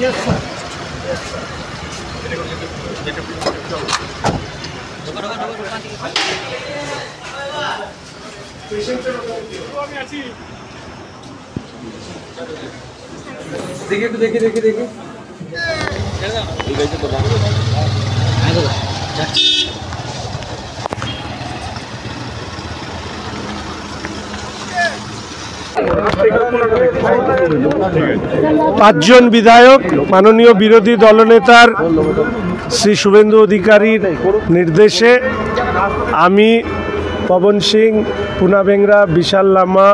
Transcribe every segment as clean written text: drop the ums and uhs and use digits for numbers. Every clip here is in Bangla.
দেখি পাঁচজন বিধায়ক মাননীয় বিরোধী দলনেতার শ্রী শুভেন্দু অধিকারীর নির্দেশে আমি পবন সিং, পুনা বেংরা, বিশাল লামা,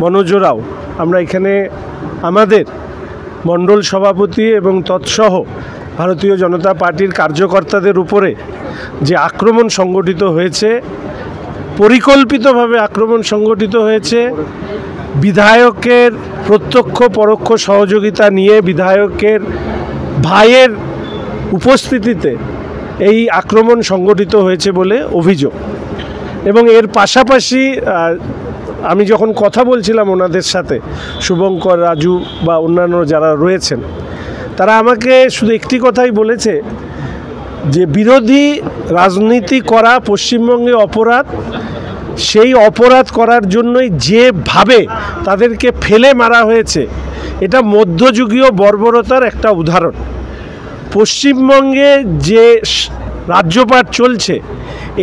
মনোজ রাও আমরা এখানে আমাদের মণ্ডল সভাপতি এবং তৎসহ ভারতীয় জনতা পার্টির কার্যকর্তাদের উপরে যে আক্রমণ সংগঠিত হয়েছে, পরিকল্পিতভাবে আক্রমণ সংগঠিত হয়েছে, বিধায়কের প্রত্যক্ষ পরোক্ষ সহযোগিতা নিয়ে বিধায়কের ভাইয়ের উপস্থিতিতে এই আক্রমণ সংগঠিত হয়েছে বলে অভিযোগ। এবং এর পাশাপাশি আমি যখন কথা বলছিলাম ওনাদের সাথে, শুভঙ্কর, রাজু বা অন্যান্য যারা রয়েছেন, তারা আমাকে শুধু একটি কথাই বলেছে যে বিরোধী রাজনীতি করা পশ্চিমবঙ্গে অপরাধ, সেই অপরাধ করার জন্যই যেভাবে তাদেরকে ফেলে মারা হয়েছে এটা মধ্যযুগীয় বর্বরতার একটা উদাহরণ। পশ্চিমবঙ্গে যে রাজ্যপাট চলছে,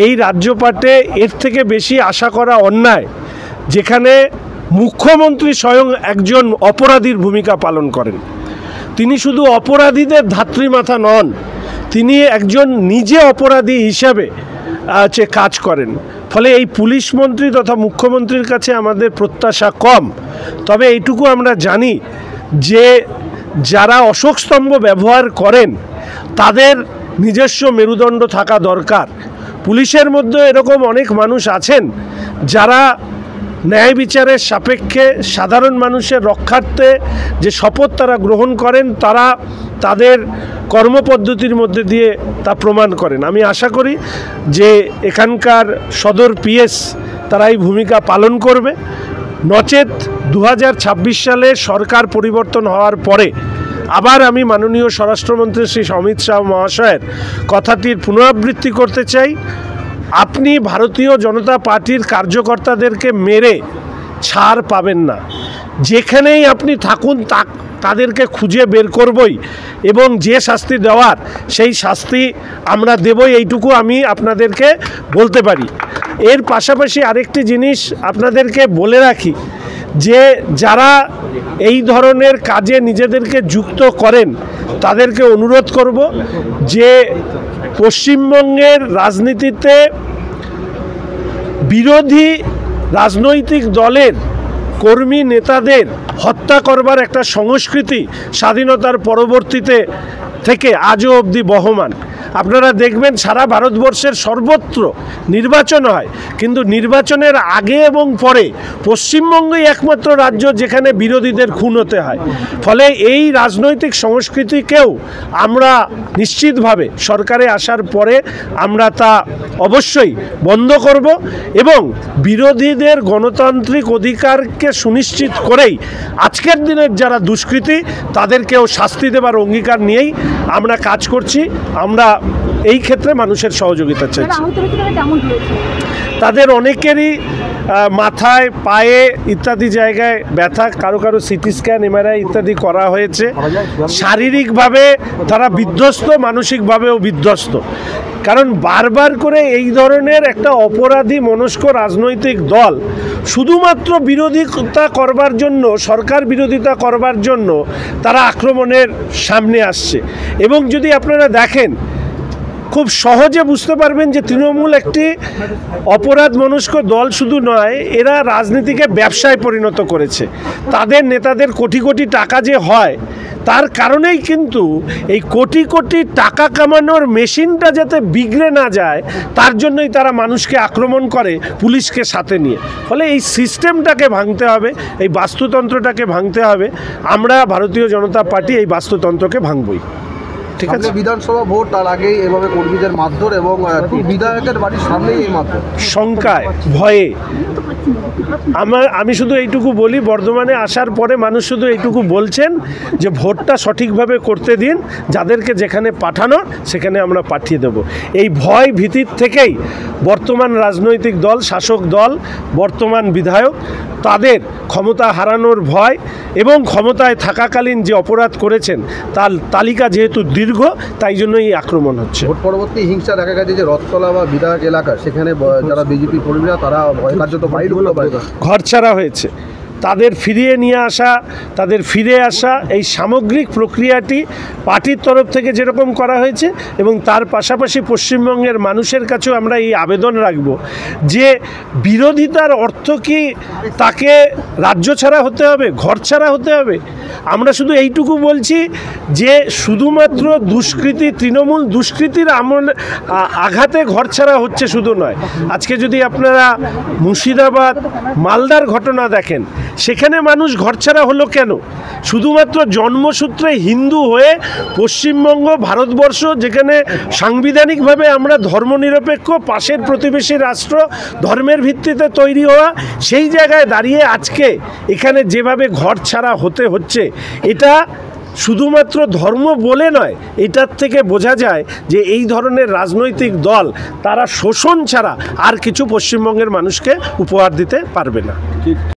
এই রাজ্যপাটে এর থেকে বেশি আশা করা অন্যায়, যেখানে মুখ্যমন্ত্রী স্বয়ং একজন অপরাধীর ভূমিকা পালন করেন। তিনি শুধু অপরাধীদের ধাত্রীমাথা নন, তিনি একজন নিজে অপরাধী হিসাবে কাজ করেন। ফলে এই পুলিশ মন্ত্রী তথা মুখ্যমন্ত্রীর কাছে আমাদের প্রত্যাশা কম। তবে এইটুকু আমরা জানি যে যারা অশোকস্তম্ভ ব্যবহার করেন তাদের নিজস্ব মেরুদণ্ড থাকা দরকার। পুলিশের মধ্যে এরকম অনেক মানুষ আছেন যারা ন্যায় বিচারের সাপেক্ষে সাধারণ মানুষের রক্ষার্থে যে শপথ তারা গ্রহণ করেন, তারা তাদের কর্মপদ্ধতির মধ্যে দিয়ে তা প্রমাণ করেন। আমি আশা করি যে এখানকার সদর পিএস তারা এই ভূমিকা পালন করবে। নচেত 2026 সালে সরকার পরিবর্তন হওয়ার পরে আবার আমি মাননীয় স্বরাষ্ট্রমন্ত্রী শ্রী অমিত শাহ মহাশয়ের কথাটির পুনরাবৃত্তি করতে চাই। আপনি ভারতীয় জনতা পার্টির কার্যকর্তাদেরকে মেরে ছাড় পাবেন না। যেখানেই আপনি থাকুন তাদেরকে খুঁজে বের করবই, এবং যে শাস্তি দেওয়ার সেই শাস্তি আমরা দেবই, এইটুকু আমি আপনাদেরকে বলতে পারি। এর পাশাপাশি আরেকটি জিনিস আপনাদেরকে বলে রাখি যে যারা এই ধরনের কাজে নিজেদেরকে যুক্ত করেন তাদেরকে অনুরোধ করব যে পশ্চিমবঙ্গের রাজনীতিতে বিরোধী রাজনৈতিক দলের কর্মী নেতাদের হত্যা করবার একটা সংস্কৃতি স্বাধীনতার পরবর্তীতে থেকে আজও অবধি বহমান। আপনারা দেখবেন সারা ভারতবর্ষের সর্বত্র নির্বাচন হয়, কিন্তু নির্বাচনের আগে এবং পরে পশ্চিমবঙ্গই একমাত্র রাজ্য যেখানে বিরোধীদের খুন হতে হয়। ফলে এই রাজনৈতিক সংস্কৃতিকেও আমরা নিশ্চিতভাবে সরকারে আসার পরে আমরা তা অবশ্যই বন্ধ করব, এবং বিরোধীদের গণতান্ত্রিক অধিকারকে সুনিশ্চিত করেই আজকের দিনের যারা দুষ্কৃতী তাদেরকেও শাস্তি দেবার অঙ্গীকার নিয়েই আমরা কাজ করছি। আমরা এই ক্ষেত্রে মানুষের সহযোগিতা চাইছি। তাদের অনেকেরই মাথায়, পায়ে ইত্যাদি জায়গায় ব্যথা, কারো কারো সিটি স্ক্যান, এমআরআই ইত্যাদি করা হয়েছে। শারীরিকভাবে তারা বিধ্বস্ত, মানসিকভাবেও বিধ্বস্ত। কারণ বারবার করে এই ধরনের একটা অপরাধী মনস্ক রাজনৈতিক দল শুধুমাত্র বিরোধিতা করবার জন্য, সরকার বিরোধিতা করবার জন্য তারা আক্রমণের সামনে আসছে। এবং যদি আপনারা দেখেন, খুব সহজে বুঝতে পারবেন যে তৃণমূল একটি অপরাধ মনস্ক দল শুধু নয়, এরা রাজনীতিকে ব্যবসায় পরিণত করেছে। তাদের নেতাদের কোটি কোটি টাকা যে হয়, তার কারণেই কিন্তু এই কোটি কোটি টাকা কামানোর মেশিনটা যাতে বিগড়ে না যায় তার জন্যই তারা মানুষকে আক্রমণ করে, পুলিশকে সাথে নিয়ে। ফলে এই সিস্টেমটাকে ভাঙতে হবে, এই বাস্তুতন্ত্রটাকে ভাঙতে হবে। আমরা ভারতীয় জনতা পার্টি এই বাস্তুতন্ত্রকে ভাঙবই। ঠিক আছে, বিধানসভা ভোট, তার আগেই এভাবে কর্মীদের মারধর এবং বিধায়কের বাড়ির সামনেই এই মারধর, শঙ্কায় ভয়ে। আমি শুধু এইটুকু বলি, বর্ধমানে আসার পরে মানুষ শুধু এইটুকু বলছেন যে ভোটটা সঠিকভাবে করতে দিন, যাদেরকে যেখানে পাঠানো সেখানে আমরা পাঠিয়ে দেব। এই ভয় ভীতির থেকেই বর্তমান রাজনৈতিক দল, শাসক দল, বর্তমান বিধায়ক তাদের ক্ষমতা হারানোর ভয় এবং ক্ষমতায় থাকাকালীন যে অপরাধ করেছেন তার তালিকা যেহেতু দীর্ঘ, তাই জন্য এই আক্রমণ হচ্ছে। ভোট পরবর্তী হিংসা দেখা গেছে যে রথতলা বা বিধায়ক এলাকা, সেখানে যারা বিজেপি কর্মীরা তারা ভয় কার্যত বাইরে ঘরছাড়া হয়েছে। তাদের ফিরিয়ে নিয়ে আসা, তাদের ফিরে আসা, এই সামগ্রিক প্রক্রিয়াটি পার্টির তরফ থেকে যেরকম করা হয়েছে এবং তার পাশাপাশি পশ্চিমবঙ্গের মানুষের কাছেও আমরা এই আবেদন রাখব যে বিরোধিতার অর্থ কি তাকে রাজ্য ছাড়া হতে হবে, ঘর ছাড়া হতে হবে? আমরা শুধু এইটুকু বলছি যে শুধুমাত্র দুষ্কৃতি, তৃণমূল দুষ্কৃতির আঘাতে ঘর ছাড়া হচ্ছে শুধু নয়। আজকে যদি আপনারা মুর্শিদাবাদ, মালদার ঘটনা দেখেন, সেখানে মানুষ ঘরছাড়া হলো কেন? শুধুমাত্র জন্মসূত্রে হিন্দু হয়ে পশ্চিমবঙ্গ, ভারতবর্ষ, যেখানে সাংবিধানিকভাবে আমরা ধর্মনিরপেক্ষ, পাশের প্রতিবেশী রাষ্ট্র, ধর্মের ভিত্তিতে তৈরি হওয়া, সেই জায়গায় দাঁড়িয়ে আজকে এখানে যেভাবে ঘরছাড়া হতে হচ্ছে, এটা শুধুমাত্র ধর্ম বলে নয়, এটার থেকে বোঝা যায় যে এই ধরনের রাজনৈতিক দল তারা শোষণ ছাড়া আর কিছু পশ্চিমবঙ্গের মানুষকে উপহার দিতে পারবে না।